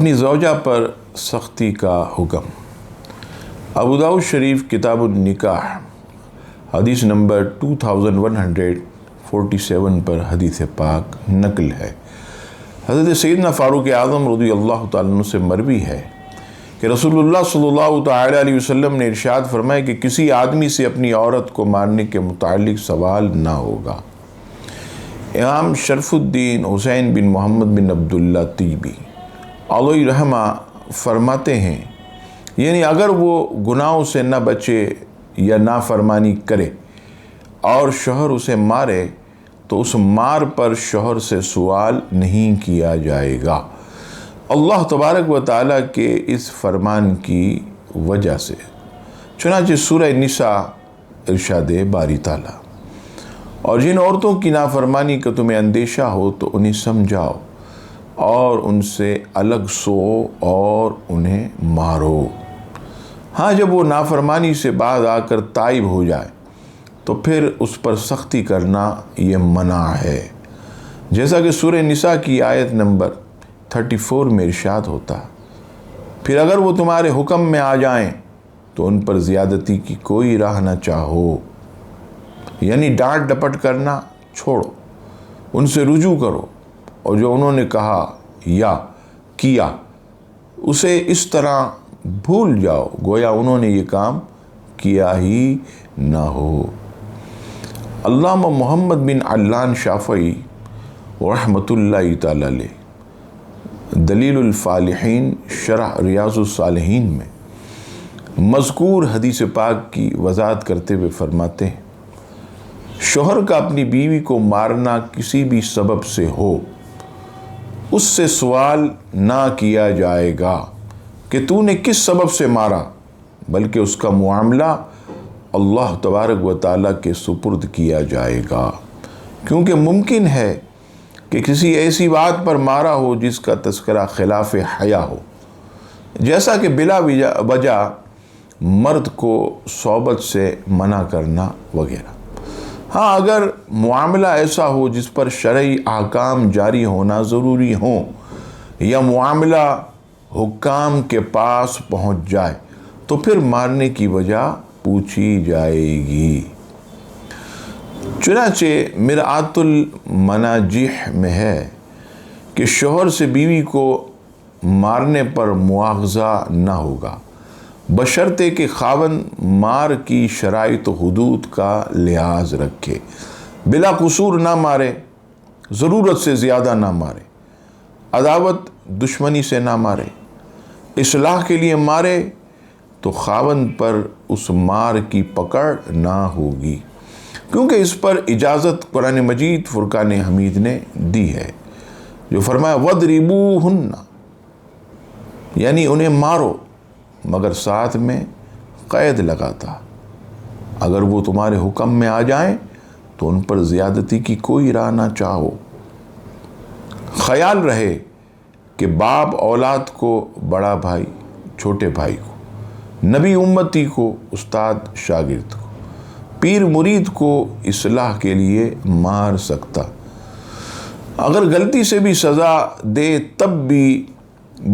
اپنی زوجہ پر سختی کا حکم۔ ابو داؤد شریف کتاب النکاح حدیث نمبر 2147 پر حدیث پاک نقل ہے۔ حضرت سیدنا فاروق اعظم رضی اللہ تعالیٰ عنہ سے مروی ہے کہ رسول اللہ صلی اللہ تعالیٰ علیہ وسلم نے ارشاد فرمایا کہ کسی آدمی سے اپنی عورت کو مارنے کے متعلق سوال نہ ہوگا۔ امام شرف الدین حسین بن محمد بن عبداللہ طیبی علیہ رحمہ فرماتے ہیں، یعنی اگر وہ گناہوں سے نہ بچے یا نافرمانی کرے اور شوہر اسے مارے تو اس مار پر شوہر سے سوال نہیں کیا جائے گا، اللہ تبارک و تعالیٰ کے اس فرمان کی وجہ سے۔ چنانچہ سورہ نساء ارشاد باری تعالیٰ، اور جن عورتوں کی نافرمانی کا تمہیں اندیشہ ہو تو انہیں سمجھاؤ اور ان سے الگ سو اور انہیں مارو۔ ہاں، جب وہ نافرمانی سے باز آ کر تائب ہو جائے تو پھر اس پر سختی کرنا یہ منع ہے، جیسا کہ سورہ نساء کی آیت نمبر 34 میں ارشاد ہوتا۔ پھر اگر وہ تمہارے حکم میں آ جائیں تو ان پر زیادتی کی کوئی راہ نہ چاہو، یعنی ڈانٹ ڈپٹ کرنا چھوڑو، ان سے رجوع کرو اور جو انہوں نے کہا یا کیا اسے اس طرح بھول جاؤ گویا انہوں نے یہ کام کیا ہی نہ ہو۔ علامہ محمد بن علان شافعی رحمۃ اللہ تعالی علیہ دلیل الفالحین شرح ریاض الصالحین میں مذکور حدیث پاک کی وضاحت کرتے ہوئے فرماتے ہیں، شوہر کا اپنی بیوی کو مارنا کسی بھی سبب سے ہو، اس سے سوال نہ کیا جائے گا کہ تو نے کس سبب سے مارا، بلکہ اس کا معاملہ اللہ تبارک و تعالیٰ کے سپرد کیا جائے گا، کیونکہ ممکن ہے کہ کسی ایسی بات پر مارا ہو جس کا تذکرہ خلاف حیا ہو، جیسا کہ بلا وجہ مرد کو صحبت سے منع کرنا وغیرہ۔ ہاں، اگر معاملہ ایسا ہو جس پر شرعی احکام جاری ہونا ضروری ہوں یا معاملہ حکام کے پاس پہنچ جائے تو پھر مارنے کی وجہ پوچھی جائے گی۔ چنانچہ مرآت المناجح میں ہے کہ شوہر سے بیوی کو مارنے پر مواخذہ نہ ہوگا، بشرطے کہ خاوند مار کی شرائط و حدود کا لحاظ رکھے، بلا قصور نہ مارے، ضرورت سے زیادہ نہ مارے، عداوت دشمنی سے نہ مارے، اصلاح کے لیے مارے تو خاوند پر اس مار کی پکڑ نہ ہوگی، کیونکہ اس پر اجازت قرآن مجید فرقان حمید نے دی ہے، جو فرمایا وَضْرِبُوهُنَّ، یعنی انہیں مارو، مگر ساتھ میں قید لگاتا، اگر وہ تمہارے حکم میں آ جائیں تو ان پر زیادتی کی کوئی راہ نہ چاہو۔ خیال رہے کہ باپ اولاد کو بڑا بھائی چھوٹے بھائی کو، نبی امتی کو استاد شاگرد کو، پیر مرید کو اصلاح کے لیے مار سکتا، اگر غلطی سے بھی سزا دے تب بھی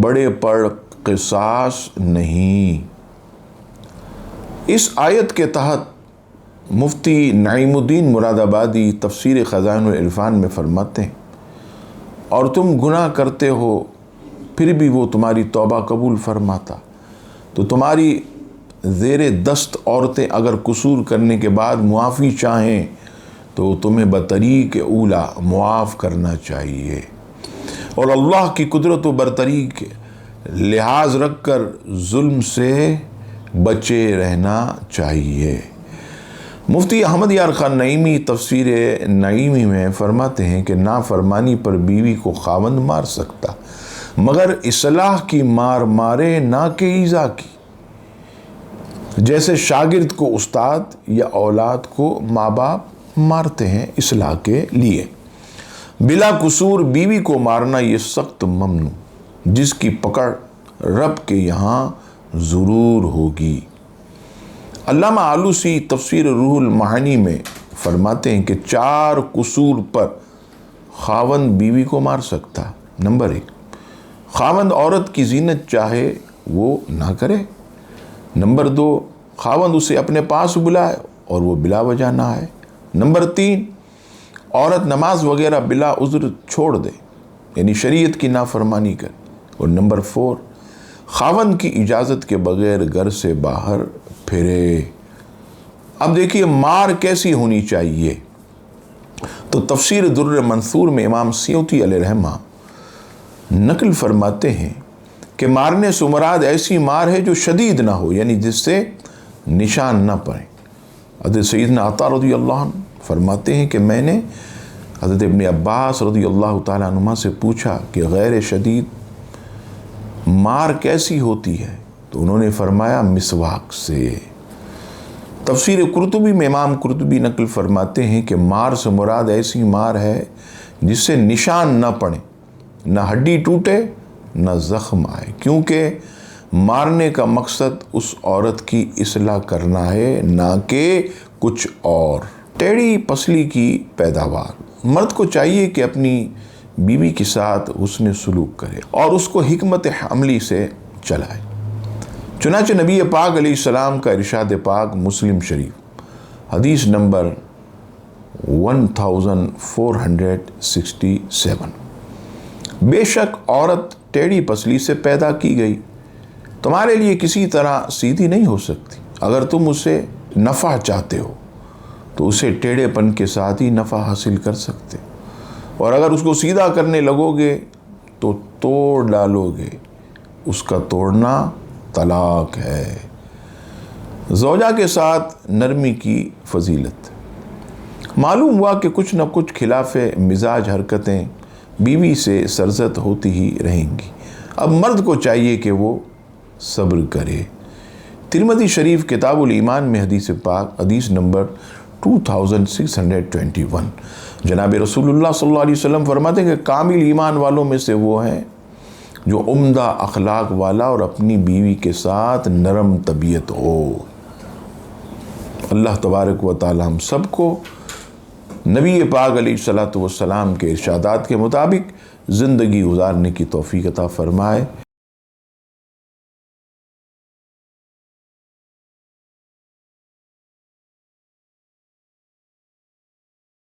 بڑے پر قصاص نہیں۔ اس آیت کے تحت مفتی نعیم الدین مراد آبادی تفسیر خزائن العرفان میں فرماتے ہیں، اور تم گناہ کرتے ہو پھر بھی وہ تمہاری توبہ قبول فرماتا، تو تمہاری زیر دست عورتیں اگر قصور کرنے کے بعد معافی چاہیں تو تمہیں بطریق اولا معاف کرنا چاہیے، اور اللہ کی قدرت و برتری کے لحاظ رکھ کر ظلم سے بچے رہنا چاہیے۔ مفتی احمد یار خان نعیمی تفسیر نعیمی میں فرماتے ہیں کہ نافرمانی پر بیوی کو خاوند مار سکتا، مگر اصلاح کی مار مارے، نہ کہ ایذا کی، جیسے شاگرد کو استاد یا اولاد کو ماں باپ مارتے ہیں اصلاح کے لیے۔ بلا قصور بیوی کو مارنا یہ سخت ممنوع، جس کی پکڑ رب کے یہاں ضرور ہوگی۔ علامہ آلوسی تفسیر روح المعانی میں فرماتے ہیں کہ 4 قصور پر خاوند بیوی کو مار سکتا۔ نمبر 1، خاوند عورت کی زینت چاہے وہ نہ کرے۔ نمبر 2، خاوند اسے اپنے پاس بلائے اور وہ بلا وجہ نہ آئے۔ نمبر 3، عورت نماز وغیرہ بلا عذر چھوڑ دے، یعنی شریعت کی نافرمانی کرے۔ اور نمبر 4، خاوند کی اجازت کے بغیر گھر سے باہر پھرے۔ اب دیکھیے مار کیسی ہونی چاہیے، تو تفسیر در منثور میں امام سیوطی علیہ رحمہ نقل فرماتے ہیں کہ مارنے سے مراد ایسی مار ہے جو شدید نہ ہو، یعنی جس سے نشان نہ پڑے۔ حضرت سیدنا عطا رضی اللہ عنہ فرماتے ہیں کہ میں نے حضرت ابن عباس رضی اللہ تعالیٰ عنہما سے پوچھا کہ غیر شدید مار کیسی ہوتی ہے، تو انہوں نے فرمایا مسواک سے۔ تفسیر قرطبی میں امام قرطبی نقل فرماتے ہیں کہ مار سے مراد ایسی مار ہے جس سے نشان نہ پڑے، نہ ہڈی ٹوٹے نہ زخم آئے، کیونکہ مارنے کا مقصد اس عورت کی اصلاح کرنا ہے، نہ کہ کچھ اور۔ ٹیڑھی پسلی کی پیداوار۔ مرد کو چاہیے کہ اپنی بیوی کے ساتھ حسن سلوک کرے اور اس کو حکمت عملی سے چلائے۔ چنانچہ نبی پاک علیہ السلام کا ارشاد پاک مسلم شریف حدیث نمبر 1467، بے شک عورت ٹیڑھی پسلی سے پیدا کی گئی، تمہارے لیے کسی طرح سیدھی نہیں ہو سکتی۔ اگر تم اسے نفع چاہتے ہو تو اسے ٹیڑھے پن کے ساتھ ہی نفع حاصل کر سکتے، اور اگر اس کو سیدھا کرنے لگو گے تو توڑ ڈالو گے، اس کا توڑنا طلاق ہے۔ زوجہ کے ساتھ نرمی کی فضیلت۔ معلوم ہوا کہ کچھ نہ کچھ خلاف مزاج حرکتیں بیوی سے سرزد ہوتی ہی رہیں گی، اب مرد کو چاہیے کہ وہ صبر کرے۔ ترمذی شریف کتاب الایمان میں حدیث پاک حدیث نمبر 2621، جناب رسول اللہ صلی اللہ علیہ وسلم فرماتے ہیں کہ کامل ایمان والوں میں سے وہ ہیں جو عمدہ اخلاق والا اور اپنی بیوی کے ساتھ نرم طبیعت ہو۔ اللہ تبارک و تعالی ہم سب کو نبی پاک علیہ الصلوۃ والسلام کے ارشادات کے مطابق زندگی گزارنے کی توفیق عطا فرمائے۔